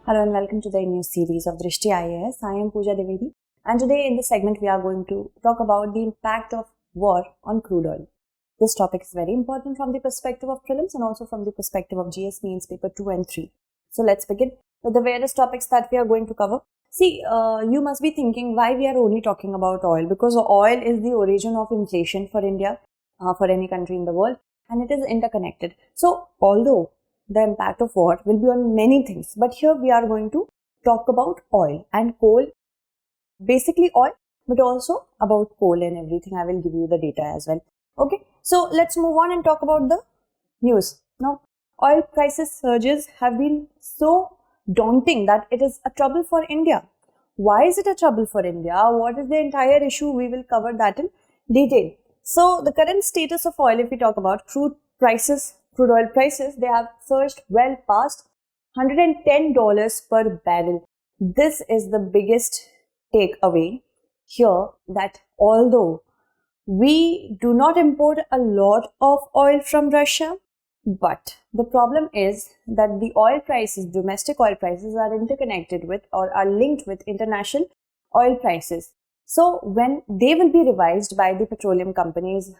Hello and welcome to the new series of Drishti IAS. I am Pooja Devedi, and today in this segment we are going to talk about the impact of war on crude oil. This topic is very important from the perspective of prelims and also from the perspective of GS Mains paper 2 and 3. So let's begin with the various topics that we are going to cover. See, you must be thinking why we are only talking about oil, because oil is the origin of inflation for India, for any country in the world, and it is interconnected. So although the impact of war will be on many things, but here we are going to talk about oil and coal, basically oil, but also about coal and everything. I will give you the data as well. Okay, so let's move on and talk about the news. Now, oil prices surges have been so daunting that it is a trouble for India. Why is it a trouble for India? What is the entire issue? We will cover that in detail. So, the current status of oil, if we talk about crude oil prices, they have surged well past $110 per barrel. This is the biggest takeaway here, that although we do not import a lot of oil from Russia, but the problem is that the oil prices, domestic oil prices, are interconnected with or are linked with international oil prices. So when they will be revised by the petroleum companies,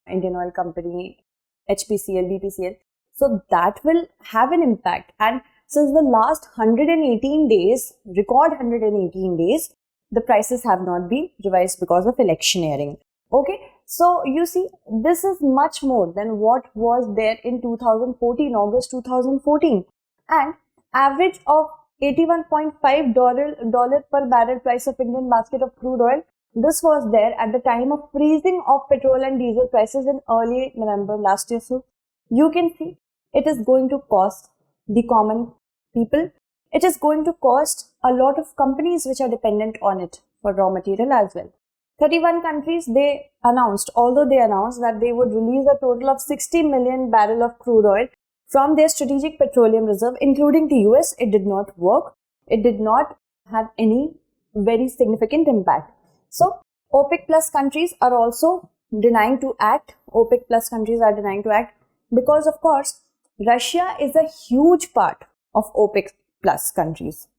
Indian Oil Company, HPCL, BPCL, so that will have an impact. And since the last 118 days, record 118 days, the prices have not been revised because of electioneering. Okay, so you see, this is much more than what was there in 2014, August 2014, and average of $81.5 per barrel price of Indian basket of crude oil. This was there at the time of freezing of petrol and diesel prices in early November last year. So you can see it is going to cost the common people. It is going to cost a lot of companies which are dependent on it for raw material as well. 31 countries, they announced that they would release a total of 60 million barrel of crude oil from their strategic petroleum reserve, including the US. It did not work. It did not have any very significant impact. So OPEC plus countries are also denying to act. OPEC plus countries are denying to act because, of course, Russia is a huge part of OPEC plus countries,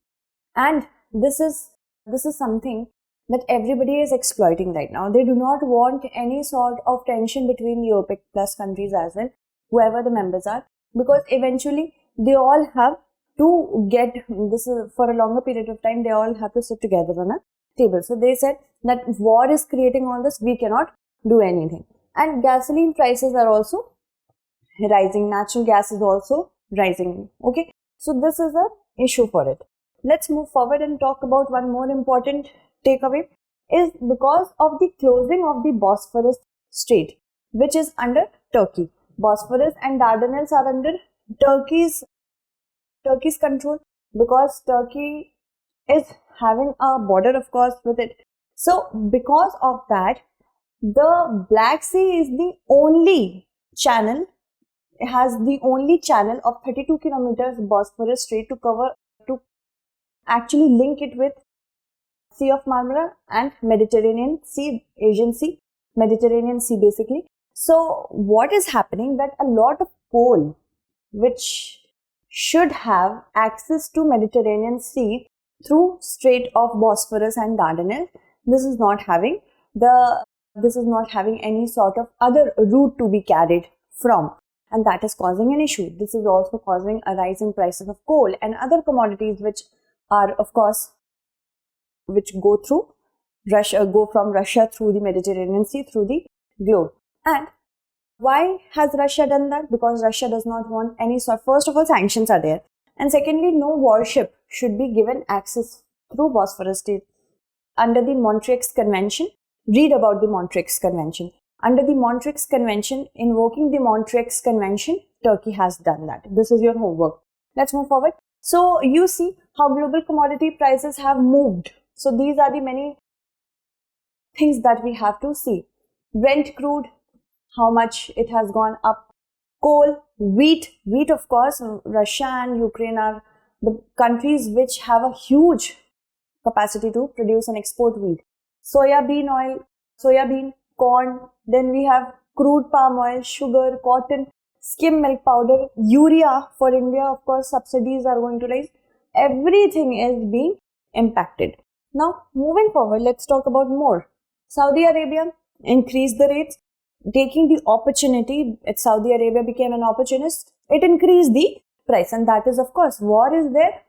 and this is something that everybody is exploiting right now. They do not want any sort of tension between the OPEC plus countries as well, whoever the members are, because eventually they all have to get this for a longer period of time. They all have to sit together on a table. So they said that war is creating all this, we cannot do anything. And gasoline prices are also rising. Natural gas is also rising. Okay, so this is an issue for it. Let's move forward and talk about one more important takeaway. Is because of the closing of the Bosphorus Strait, which is under Turkey. Bosphorus and Dardanelles are under Turkey's control, because Turkey is having a border, of course, with it. So because of that, the Black Sea is the only channel. It has the only channel of 32 kilometers Bosphorus Strait to cover, to actually link it with Sea of Marmara and Mediterranean Sea, Asian Sea, Mediterranean Sea basically. So what is happening, that a lot of coal which should have access to Mediterranean Sea through Strait of Bosphorus and Dardanelles, this is not having any sort of other route to be carried from, and that is causing an issue. This is also causing a rise in prices of coal and other commodities which are, of course, which go from Russia through the Mediterranean Sea, through the globe. And why has Russia done that? Because Russia does not want any sort. First of all, sanctions are there, and secondly, no warship should be given access through Bosphorus Strait under the Montreux Convention. Read about the Montreux Convention. Under the Montreux Convention, invoking the Montreux Convention, Turkey has done that. This is your homework. Let's move forward. So you see how global commodity prices have moved. So these are the many things that we have to see. Brent crude, how much it has gone up. Coal, wheat, of course, Russia and Ukraine are the countries which have a huge capacity to produce and export wheat. Soybean oil, corn, then we have crude palm oil, sugar, cotton, skim milk powder, urea for India, of course, subsidies are going to rise. everything is being impacted. Now, moving forward, let's talk about more. Saudi Arabia increased the rates, taking the opportunity. Saudi Arabia became an opportunist. It increased the price, and that is, of course, war is there.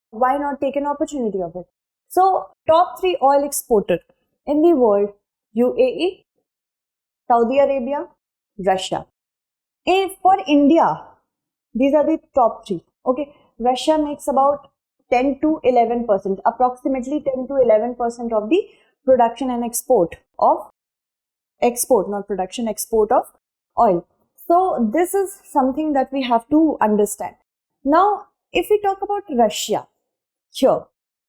Why not take an opportunity of it? So, top 3 oil exporter in the world: UAE, Saudi Arabia, Russia. For India, these are the top 3. Okay, Russia makes about 10 to 11%, approximately 10 to 11% of the production and export of not production, export of oil. So this is something that we have to understand. Now, if we talk about Russia, here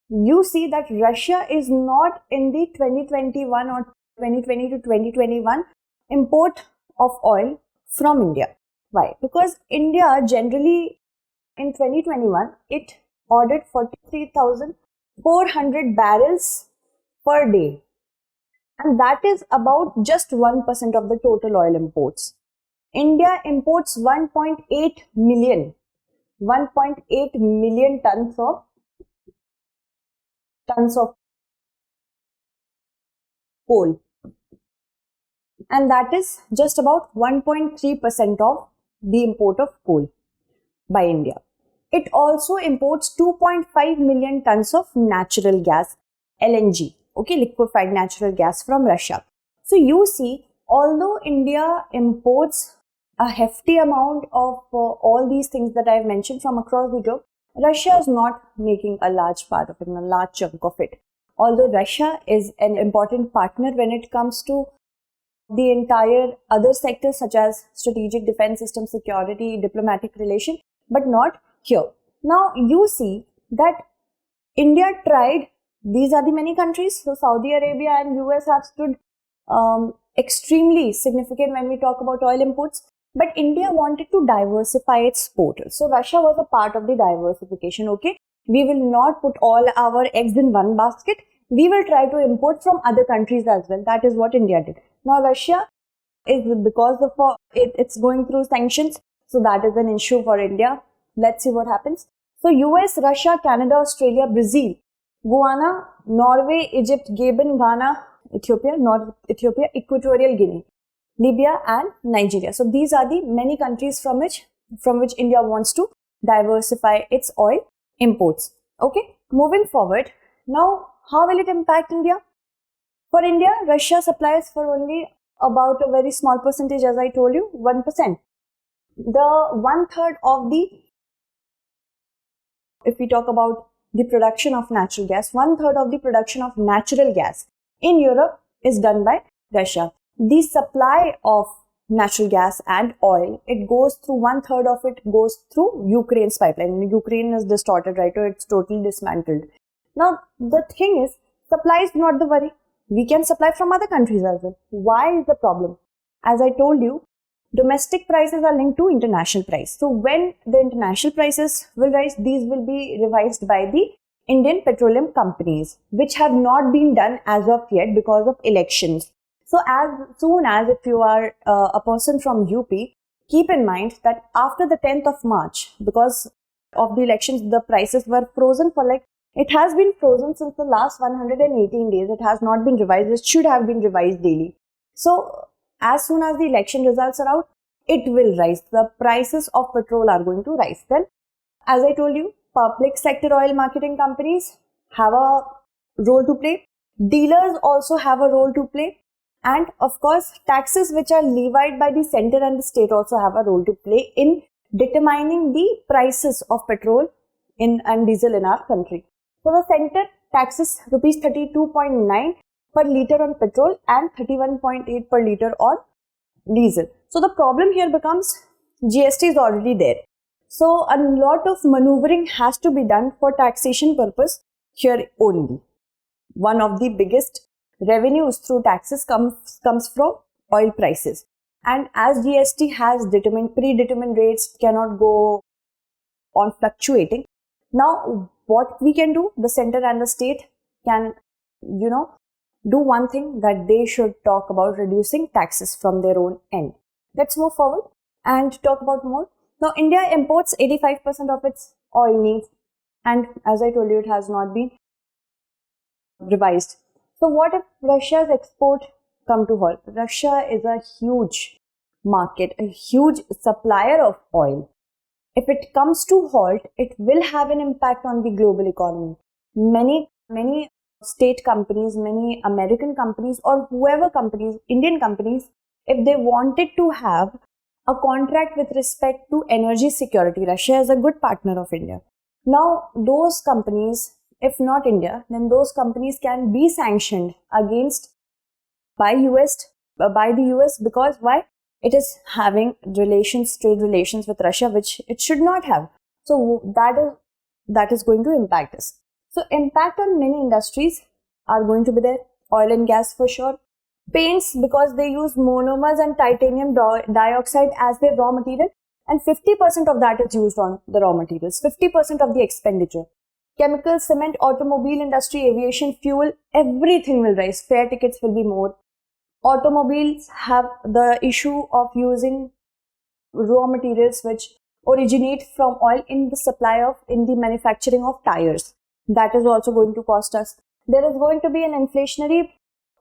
you see that Russia is not in the 2021 or 2020 to 2021 import of oil from India. Why? Because India generally in 2021 it ordered 43,400 barrels per day, and that is about just 1% of the total oil imports. India imports 1.8 million tons of coal, and that is just about 1.3% of the import of coal by India. It also imports 2.5 million tons of natural gas, LNG, okay, liquefied natural gas from Russia. So you see, although India imports a hefty amount of all these things that I have mentioned from across the globe, Russia is not making a large part of it, a large chunk of it. Although Russia is an important partner when it comes to the entire other sectors such as strategic defense system, security, diplomatic relation, but not here. Now you see that India tried, these are the many countries, so Saudi Arabia and US have stood extremely significant when we talk about oil imports, but India wanted to diversify its portals. So Russia was a part of the diversification, okay? We will not put all our eggs in one basket. We will try to import from other countries as well. That is what India did. Now Russia is, because of it's going through sanctions, so that is an issue for India. Let's see what happens. So US, Russia, Canada, Australia, Brazil, Guyana, Norway, Egypt, Gabon, Ghana, Ethiopia, North Ethiopia, Equatorial Guinea, Libya and Nigeria. So these are the many countries from which India wants to diversify its oil imports. Okay, moving forward. Now, how will it impact India? For India, Russia supplies for only about a very small percentage, as I told you, 1%. The 1/3 of the, if we talk about the production of natural gas, 1/3 of the production of natural gas in Europe is done by Russia. The supply of natural gas and oil, it goes through 1/3 of it goes through Ukraine's pipeline. Ukraine is distorted, right? Or it's totally dismantled. Now, the thing is, supply is not the worry. We can supply from other countries as well. Why is the problem? As I told you, domestic prices are linked to international price. So when the international prices will rise, these will be revised by the Indian petroleum companies, which have not been done as of yet because of elections. So as soon as, if you are a person from UP, keep in mind that after the 10th of March, because of the elections, the prices were frozen for it has been frozen since the last 118 days. It has not been revised. It should have been revised daily. So as soon as the election results are out, it will rise. The prices of petrol are going to rise. Then, as I told you, public sector oil marketing companies have a role to play. Dealers also have a role to play. And of course, taxes which are levied by the center and the state also have a role to play in determining the prices of petrol and diesel in our country. So the center taxes rupees 32.9 per litre on petrol and 31.8 per litre on diesel. So the problem here becomes GST is already there. So a lot of maneuvering has to be done for taxation purpose here only. One of the biggest revenues through taxes comes from oil prices. And as GST has predetermined rates, cannot go on fluctuating. Now, what we can do, the center and the state can, do one thing, that they should talk about reducing taxes from their own end. Let's move forward and talk about more. Now, India imports 85% of its oil needs. And as I told you, it has not been revised. So what if Russia's export come to halt? Russia is a huge market, a huge supplier of oil. If it comes to halt, it will have an impact on the global economy. Many state companies, many American companies, or whoever companies, Indian companies, if they wanted to have a contract with respect to energy security, Russia is a good partner of India. Now, those companies, if not India, then those companies can be sanctioned against by the US, because why? It is having trade relations with Russia, which it should not have. So that is going to impact us. So impact on many industries are going to be there. Oil and gas for sure. Paints, because they use monomers and titanium dioxide as their raw material, and 50% of that is used on the raw materials, 50% of the expenditure. Chemical, cement, automobile industry, aviation, fuel, everything will rise. Fare tickets will be more. Automobiles have the issue of using raw materials which originate from oil in the manufacturing of tires. That is also going to cost us. There is going to be an inflationary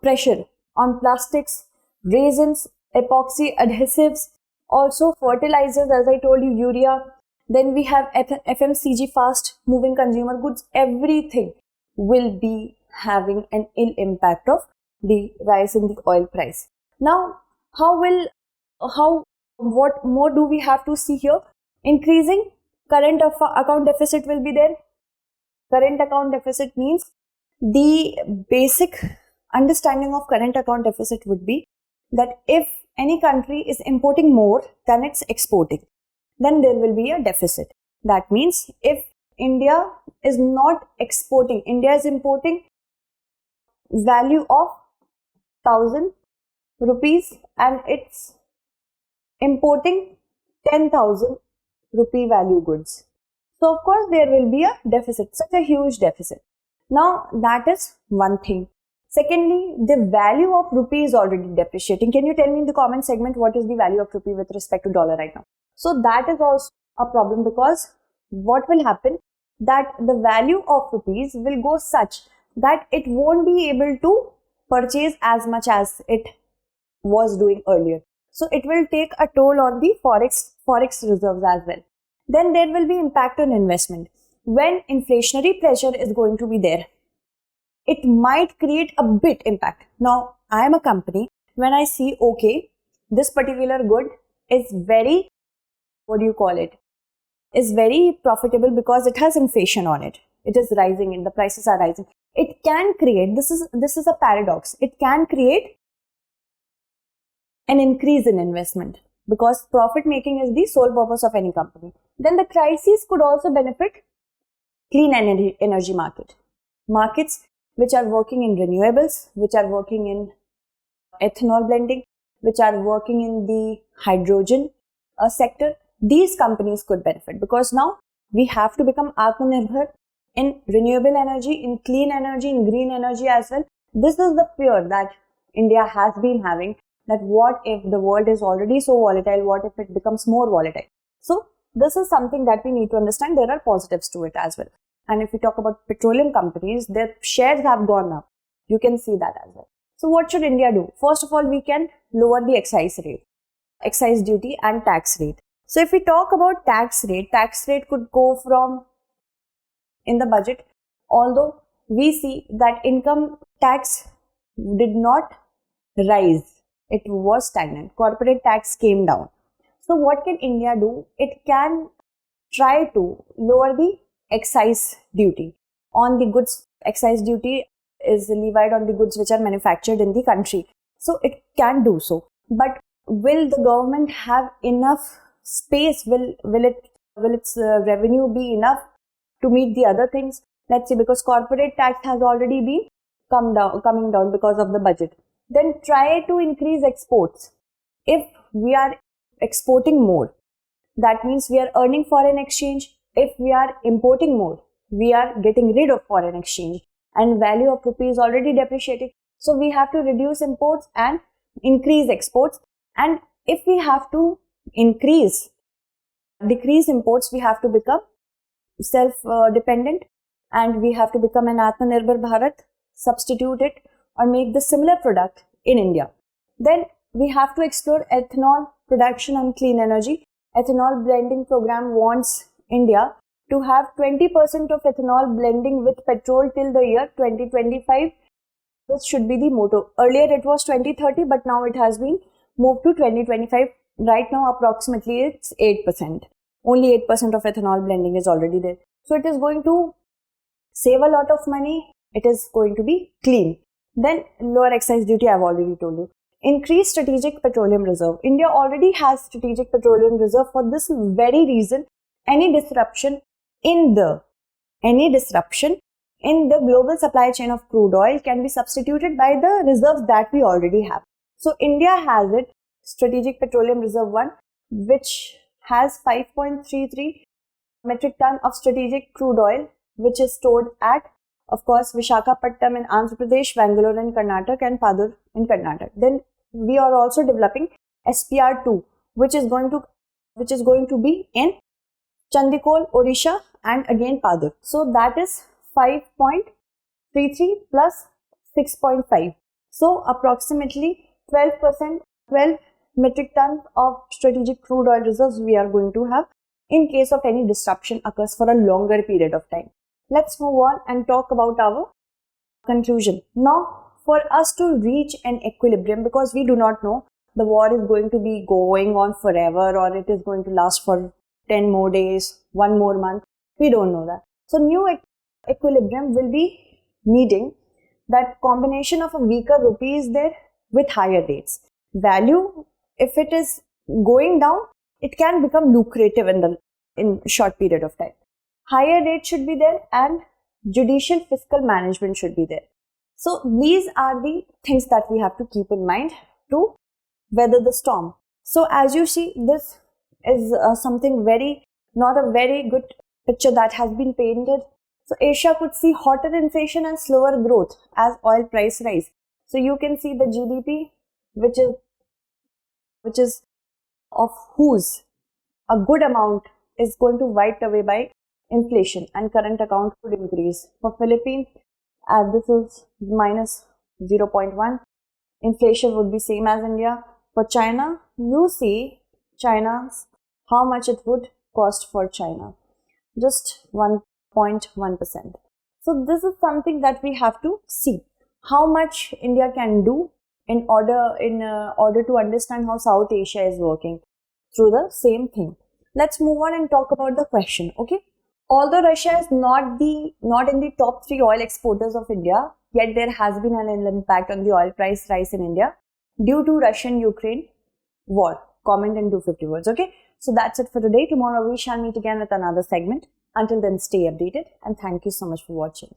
pressure on plastics, resins, epoxy, adhesives, also fertilizers, as I told you, urea. Then we have FMCG, fast moving consumer goods. Everything will be having an ill impact of the rise in the oil price. Now, what more do we have to see here? Increasing current account deficit will be there. Current account deficit means, the basic understanding of current account deficit would be that if any country is importing more than it's exporting, then there will be a deficit. That means if India is not exporting, India is importing value of 1,000 rupees and it's importing 10,000 rupee value goods. So of course there will be a deficit, such a huge deficit. Now that is one thing. Secondly, the value of rupee is already depreciating. Can you tell me in the comment segment what is the value of rupee with respect to dollar right now? So that is also a problem, because what will happen, that the value of rupees will go such that it won't be able to purchase as much as it was doing earlier. So it will take a toll on the forex reserves as well. Then there will be impact on investment. When inflationary pressure is going to be there, it might create a bit impact. Now, I am a company. When I see, okay, this particular good is very, is very profitable because it has inflation on it. It is rising and the prices are rising. It can create, this is a paradox. It can create an increase in investment, because profit making is the sole purpose of any company. Then the crisis could also benefit clean energy markets which are working in renewables, which are working in ethanol blending, which are working in the hydrogen sector. These companies could benefit, because now we have to become Atmanirbhar in renewable energy, in clean energy, in green energy as well. This is the fear that India has been having, that what if the world is already so volatile, what if it becomes more volatile? So this is something that we need to understand. There are positives to it as well. And if we talk about petroleum companies, their shares have gone up. You can see that as well. So what should India do? First of all, we can lower the excise duty and tax rate. So if we talk about tax rate could go from, in the budget, although we see that income tax did not rise, it was stagnant. Corporate tax came down. So what can India do? It can try to lower the excise duty on the goods. Excise duty is levied on the goods which are manufactured in the country. So it can do so. But will the government have enough space? Will its revenue be enough to meet the other things? Let's see, because corporate tax has already been coming down because of the budget. Then try to increase exports. If we are exporting more, that means we are earning foreign exchange. If we are importing more, we are getting rid of foreign exchange, and value of rupee is already depreciated. So we have to reduce imports and increase exports. And if we have to decrease imports, we have to become self-dependent and we have to become an Atmanirbhar Bharat, substitute it or make the similar product in India. Then we have to explore ethanol production and clean energy. Ethanol blending program wants India to have 20% of ethanol blending with petrol till the year 2025. This should be the motto. Earlier it was 2030, but now it has been moved to 2025. Right now approximately it's 8%. Only 8% of ethanol blending is already there. So it is going to save a lot of money. It is going to be clean. Then lower excise duty, I've already told you. Increase strategic petroleum reserve. India already has strategic petroleum reserve. For this very reason, any disruption in the global supply chain of crude oil can be substituted by the reserves that we already have. So India has it, strategic petroleum reserve 1, which has 5.33 metric ton of strategic crude oil, which is stored at, of course, Visakhapatnam in Andhra Pradesh, Bangalore in Karnataka, and Padur in Karnataka. Then we are also developing SPR2, which is going to be in Chandikol, Odisha, and again Padur. So that is 5.33 plus 6.5. So approximately 12%, 12 metric tons of strategic crude oil reserves we are going to have in case of any disruption occurs for a longer period of time. Let's move on and talk about our conclusion. Now, for us to reach an equilibrium, because we do not know the war is going to be going on forever or it is going to last for 10 more days, 1 more month, we don't know that. So new equilibrium will be needing that combination of a weaker rupee is there with higher rates. Value, if it is going down, it can become lucrative in short period of time. Higher rate should be there and judicial fiscal management should be there. So these are the things that we have to keep in mind to weather the storm. So as you see, this is not a very good picture that has been painted. So Asia could see hotter inflation and slower growth as oil price rise. So you can see the GDP, which is of whose a good amount is going to wiped away by inflation and current account would increase. For Philippines, as this is minus 0.1, inflation would be same as India. For China, you see China's how much it would cost for China, just 1.1%. So this is something that we have to see how much India can do in order to understand how South Asia is working through the same thing. Let's move on and talk about the question. Okay, although Russia is not in the top 3 oil exporters of India, yet there has been an impact on the oil price rise in India due to Russian-Ukraine war. Comment in 250 words. Okay, so that's it for today. Tomorrow we shall meet again with another segment. Until then, stay updated and thank you so much for watching.